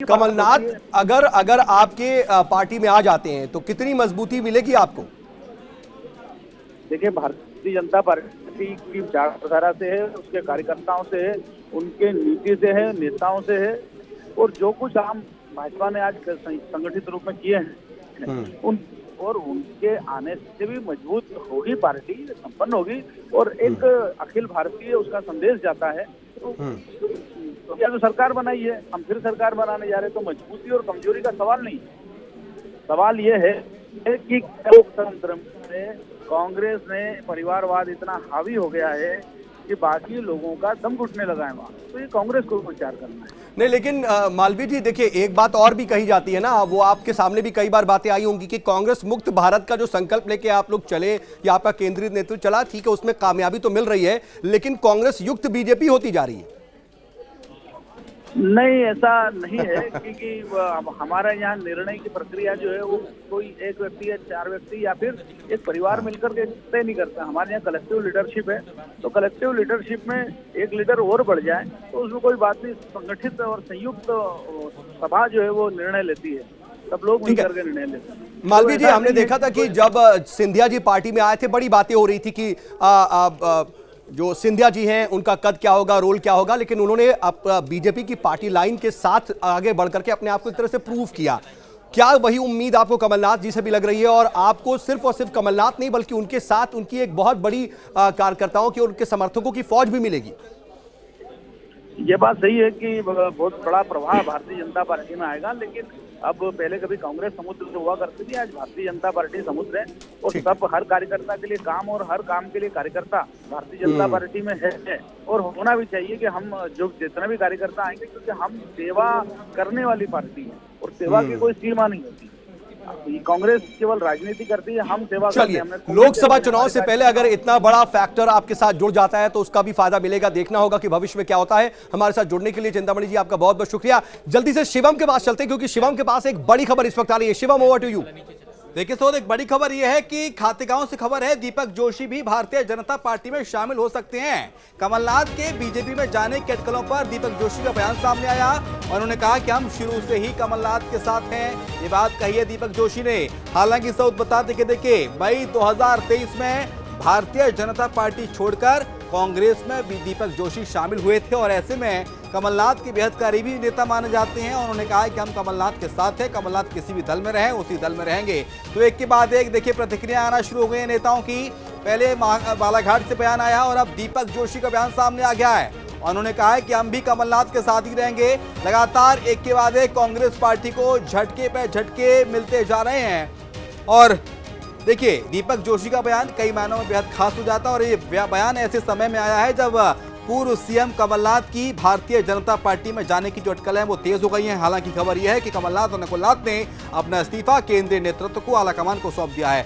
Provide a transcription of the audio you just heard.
कमलनाथ अगर अगर आपके पार्टी में आ जाते हैं तो कितनी मजबूती मिलेगी आपको? देखिए, भारतीय जनता पार्टी की विचारधारा से है, उसके कार्यकर्ताओं से है, उनके नीति से है, नेताओं से है। और जो कुछ हम भाजपा ने आज संगठित रूप में किए हैं उनके आने से भी मजबूत होगी, पार्टी संपन्न होगी और एक अखिल भारतीय उसका संदेश जाता है। तो क्या जो सरकार बनाई है, हम फिर सरकार बनाने जा रहे हैं, तो मजबूती और कमजोरी का सवाल नहीं। सवाल ये है कि लोकतंत्र में कांग्रेस ने परिवारवाद इतना हावी हो गया है कि बाकी लोगों का दम घुटने लगा है वहाँ, तो ये कांग्रेस को विचार करना है। नहीं, लेकिन मालवीय जी देखिए, एक बात और भी कही जाती है ना, वो आपके सामने भी कई बार बातें आई होंगी कि कांग्रेस मुक्त भारत का जो संकल्प लेके आप लोग चले या आपका केंद्रीय नेतृत्व चला, ठीक है, उसमें कामयाबी तो मिल रही है, लेकिन कांग्रेस युक्त बीजेपी होती जा रही है। नहीं, ऐसा नहीं है क्योंकि हमारा यहाँ निर्णय की प्रक्रिया जो है वो कोई एक व्यक्ति या चार व्यक्ति या फिर एक परिवार मिलकर के तय नहीं करता। हमारे यहाँ कलेक्टिव लीडरशिप है, तो कलेक्टिव लीडरशिप में एक लीडर और बढ़ जाए तो उसमें कोई बात नहीं। संगठित और संयुक्त सभा जो है वो निर्णय लेती है, सब लोग मिलकर के निर्णय लेते हैं। मालवीय जी, हमने देखा था कि जब सिंधिया जी पार्टी में आए थे, बड़ी बातें हो रही थी कि जो सिंधिया जी हैं उनका कद क्या होगा, रोल क्या होगा, लेकिन उन्होंने बीजेपी की पार्टी लाइन के साथ आगे बढ़कर के अपने आप को एक तरह से प्रूव किया। क्या वही उम्मीद आपको कमलनाथ जी से भी लग रही है और आपको सिर्फ और सिर्फ कमलनाथ नहीं बल्कि उनके साथ उनकी एक बहुत बड़ी कार्यकर्ताओं की और उनके समर्थकों की फौज भी मिलेगी? ये बात सही है कि बहुत बड़ा प्रभाव भारतीय जनता पार्टी में आएगा, लेकिन अब पहले कभी कांग्रेस समुद्र से हुआ करती थी, आज भारतीय जनता पार्टी समुद्र है और सब हर कार्यकर्ता के लिए काम और हर काम के लिए कार्यकर्ता भारतीय जनता पार्टी में है और होना भी चाहिए कि हम जो जितना भी कार्यकर्ता आएंगे, क्योंकि हम सेवा करने वाली पार्टी है और सेवा की कोई सीमा नहीं होती। कांग्रेस केवल राजनीति करती है, हम सेवा करते हैं। लोकसभा चुनाव से पहले अगर इतना बड़ा फैक्टर आपके साथ जुड़ जाता है तो उसका भी फायदा मिलेगा। देखना होगा कि भविष्य में क्या होता है। हमारे साथ जुड़ने के लिए चिंतामणि जी आपका बहुत बहुत शुक्रिया। जल्दी से शिवम के पास चलते हैं क्योंकि शिवम के पास एक बड़ी खबर इस वक्त आ रही है। Shivam, over to you. देखिए सोद, एक बड़ी खबर यह है कि खातेगांव से खबर है दीपक जोशी भी भारतीय जनता पार्टी में शामिल हो सकते हैं। कमलनाथ के बीजेपी में जाने के अटकलों पर दीपक जोशी का बयान सामने आया और उन्होंने कहा कि हम शुरू से ही कमलनाथ के साथ हैं। ये बात कही है दीपक जोशी ने। हालांकि सऊद बताते कि देखिए, मई 2023 में भारतीय जनता पार्टी छोड़कर कांग्रेस में भी दीपक जोशी शामिल हुए थे और ऐसे में कमलनाथ के बेहद करीबी नेता माने जाते हैं। उन्होंने कहा है कि हम कमलनाथ के साथ हैं, कमलनाथ किसी भी दल में रहे उसी दल में रहेंगे। तो एक के बाद एक देखिए प्रतिक्रिया आना शुरू हो गई है नेताओं की। पहले बालाघाट से बयान आया और अब दीपक जोशी का बयान सामने आ गया है। उन्होंने कहा है कि हम भी कमलनाथ के साथ ही रहेंगे। लगातार एक के बाद एक कांग्रेस पार्टी को झटके पे झटके मिलते जा रहे हैं और देखिए दीपक जोशी का बयान कई मायनों में बेहद खास हो जाता है और ये बयान ऐसे समय में आया है जब पूर्व सीएम कमलनाथ की भारतीय जनता पार्टी में जाने की जो अटकलें हैं वो तेज हो गई हैं। हालांकि खबर यह है कि कमलनाथ और नकुलनाथ ने अपना इस्तीफा केंद्रीय नेतृत्व को, आलाकमान को सौंप दिया है।